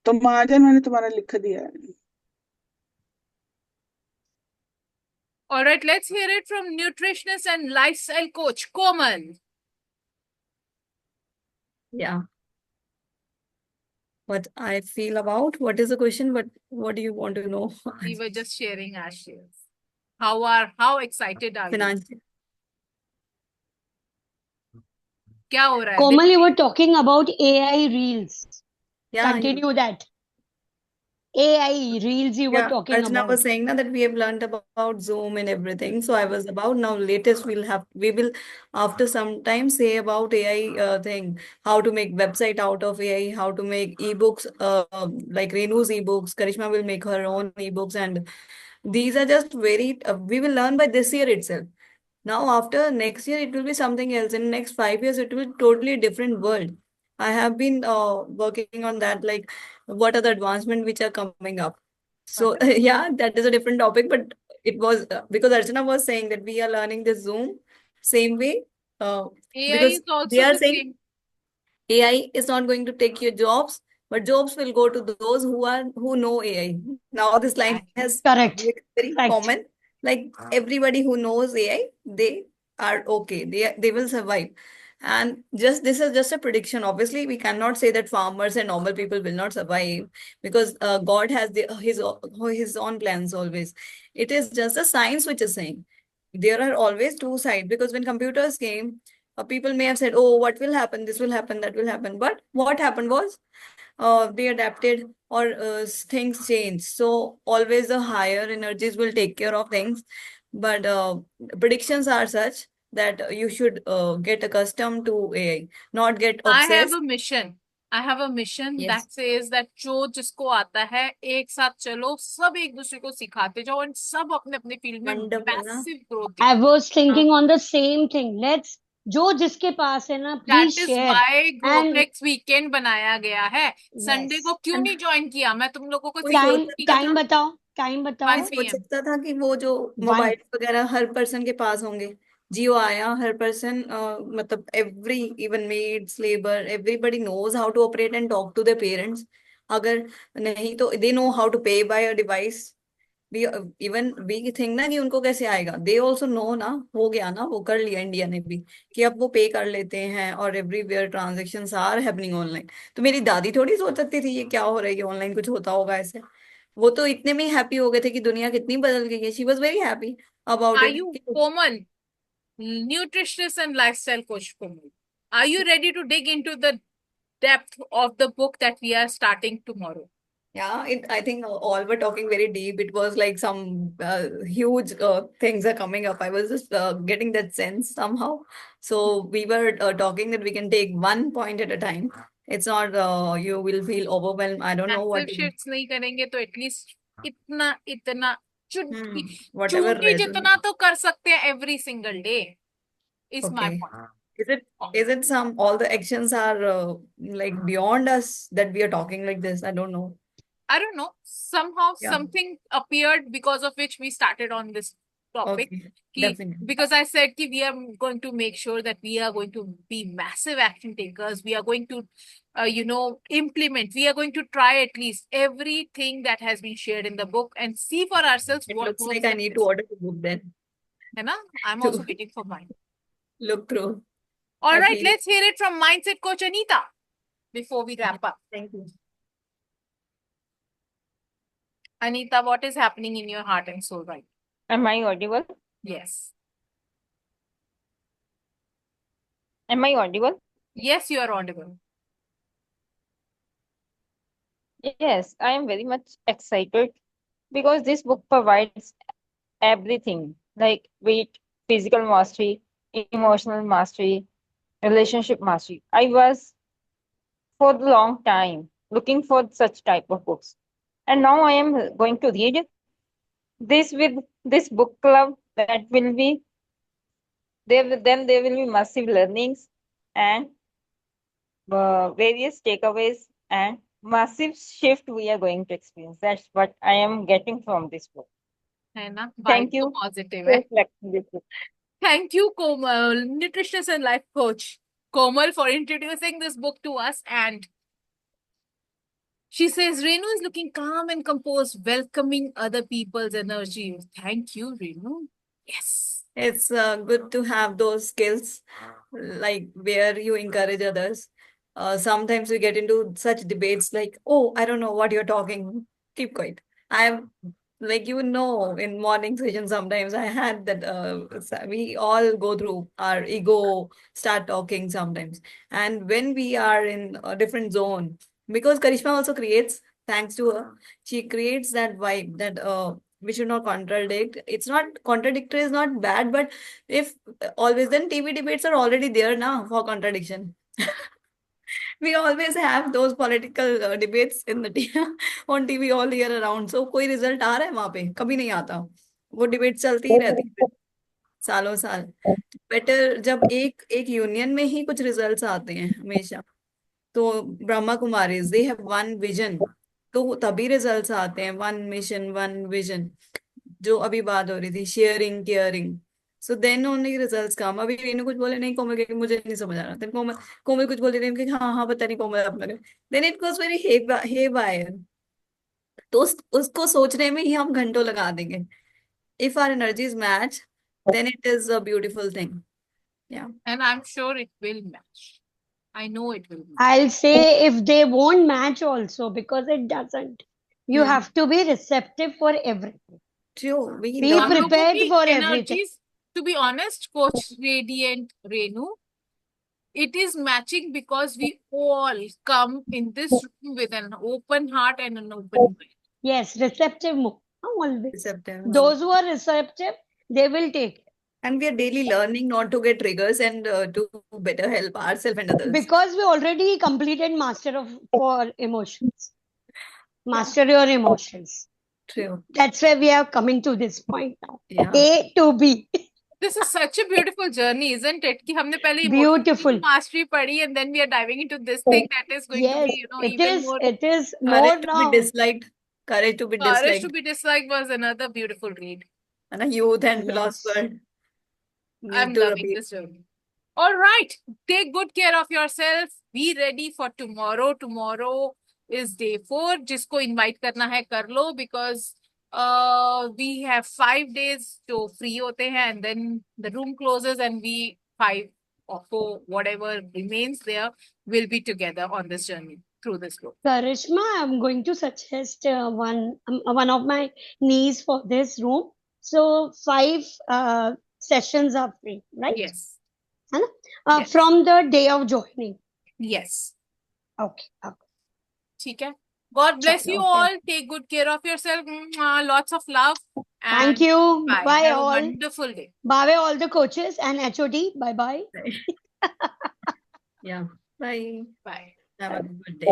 तुम आ जाओ, मैंने तुम्हारा लिख दिया है. All right, let's hear it from nutritionist and lifestyle coach, Komal. Yeah. What I feel about, what is the question? What do you want to know? We were just sharing our shares. How excited are you? Financial. क्या हो रहा है? Komal, you were talking about AI reels. Yeah, Continue that. AI reels you were yeah. talking Archana about. was saying now that we have learned about Zoom and everything. So I was about now latest we will after some time say about AI thing, how to make website out of AI, how to make ebooks like Renu's ebooks. Karishma will make her own ebooks, and these are just very we will learn by this year itself. Now, after next year, it will be something else. In next 5 years, it will be totally different world. I have been working on that, like what are the advancement which are coming up. So yeah, that is a different topic, but it was because Archana was saying that we are learning this Zoom same way AI because is also they are the saying same. AI is not going to take your jobs, but jobs will go to those who know AI. Now this line has Correct. become very Right. common. Like everybody who knows AI, they are okay. They will survive. And just this is just a prediction. Obviously, we cannot say that farmers and normal people will not survive because God has his own plans always. It is just a science which is saying there are always two sides because when computers came people may have said, oh, what will happen? This will happen, that will happen. But what happened was they adapted or things changed. So always the higher energies will take care of things. But predictions are such that you should get accustomed to AI, not get I have obsessed. a mission. I have a mission Yes. that says that जो जिसको आता है एक साथ चलो सब एक दूसरे को सिखाते जाओ और सब अपने अपने फील्ड में Wonderful, na? massive growth I दिखाओ. was thinking on the same thing. Let's जो जिसके पास है ना That please is share why and GrowthX weekend बनाया गया है. संडे यस को क्यों And नहीं ज्वाइन किया? मैं तुम लोगों को कोई टाइम सोच सकता टाइम था बताओ टाइम बताओ 5 सोच p.m. सकता था कि वो जो वन मोबाइल वगैरह हर पर्सन के पास होंगे. जियो आया, हर पर्सन मतलब every even maids labour everybody knows how to operate and talk to the parents. अगर नहीं तो they know how to pay by a device. We even we think ना कि उनको कैसे आएगा. दे ऑल्सो नो ना. हो गया ना, वो कर लिया इंडिया ने भी कि अब वो पे कर लेते हैं और everywhere transactions are happening online. तो मेरी दादी थोड़ी सोच सकती थी ये क्या हो रहा है कि ऑनलाइन कुछ होता होगा ऐसे. वो तो इतने में हैप्पी हो गए थे कि दुनिया कितनी बदल गई है. She was very happy about Are it. you Komal, nutritionist and lifestyle coach Komal? Are you ready to dig into the depth of the book that we are starting tomorrow? Yeah, I think all were talking very deep. It was like some huge things are coming up. I was just getting that sense somehow. So we were talking that we can take one point at a time. It's not you will feel overwhelmed. I don't know what Massive shifts नहीं करेंगे तो at least इतना इतना चुटकी whatever चूंटी जितना resonate. तो कर सकते हैं every single day is my Okay. point. Is it some all the actions are like beyond us that we are talking like this? I don't know. I don't know. Somehow Yeah. something appeared because of which we started on this topic. Okay. कि Definitely. because I said कि we are going to make sure that we are going to be massive action takers. We are going to, implement. We are going to try at least everything that has been shared in the book and see for ourselves It what looks works like I and need to doesn't. order the book then है ना? I'm to also waiting for mine. look through. All I right, feel. let's hear it from Mindset Coach Anita before we wrap up. Thank you. Anita, what is happening in your heart and soul right now? Am I audible? Yes. Am I audible? Yes, you are audible. Yes, I am very much excited because this book provides everything like with physical mastery, emotional mastery, relationship mastery. I was for a long time looking for such type of books. And now I am going to read this with this book club that will be then there will be massive learnings and various takeaways and massive shift we are going to experience. That's what I am getting from this book. है ना, Thank vibe तो you. positive है. So flexible. Thank you, Komal, nutritionist and life coach Komal, for introducing this book to us. And she says Renu is looking calm and composed, welcoming other people's energy. Thank you, Renu. Yes. It's good to have those skills, like where you encourage others. Sometimes we get into such debates like, oh, I don't know what you're talking. Keep quiet. I'm like, in morning session, sometimes I had that we all go through our ego, start talking sometimes. And when we are in a different zone, because Karishma also creates, thanks to her, she creates that vibe that we should not contradict. It's not contradictory is not bad, but if always then TV debates are already there now for contradiction. We always have those political debates in the on TV all year around. So कोई result आ रहा है वहां पे? कभी नहीं आता. वो debate चलती ही रहती है सालों साल. बेटर जब एक एक यूनियन में ही कुछ रिजल्ट्स आते हैं हमेशा. तो Brahma Kumaris they have one vision. तो तभी रिजल्ट्स आते हैं. One mission one vision. जो अभी बात हो रही थी sharing caring. So then only results come. अभी रेनू कुछ बोले नहीं कोमल के मुझे नहीं समझ आ रहा. देन कोमल कोमल कुछ बोल रही थी हाँ हाँ पता नहीं कोमल अपना. Then it was very haywire. तो उसको सोचने में ही हम घंटों लगा देंगे. If our energies match then it is a beautiful thing. या And I'm sure it will match. I know it will match. I'll say if they won't match also because it doesn't. You Yeah. have to be receptive for everything. True we Be हम लोगों prepared की for everything. energies, to be honest, Coach Radiant Renu, it is matching because we all come in this room with an open heart and an open mind. Yes, receptive more. Always. receptive. Those who are receptive, they will take it. And we are daily learning not to get triggers and to better help ourselves and others. Because we already completed master of for emotions. Master your emotions. True. That's where we are coming to this point now. Yeah. A to B. This is such a beautiful journey, isn't it? कि हमने पहले Beautiful. emotional mastery पढ़ी and then we are diving into this thing that is going to Yes, be, it even is. more. It is more Courage to now. be disliked. Courage to be Courage disliked. to be disliked was another beautiful read. And a youth and Yes. philosopher. I'm Need to loving repeat. this journey. All right. Take good care of yourself. Be ready for tomorrow. Tomorrow is day 4. जिसको invite करना है कर लो because we have 5 days to free होते हैं and then the room closes and we 5 or 4 whatever remains there will be together on this journey through this group. Karishma, I'm going to suggest one of my needs for this room. So 5 sessions are free, right? Yes. Yes. From the day of joining. Yes. Okay. ठीक है. God bless you Okay. all. Take good care of yourself. Lots of love. Thank And you. bye. Bye Have a all. wonderful day. Bye all the coaches and HOD. Bye bye. Yeah. Bye. Bye. Have a good day.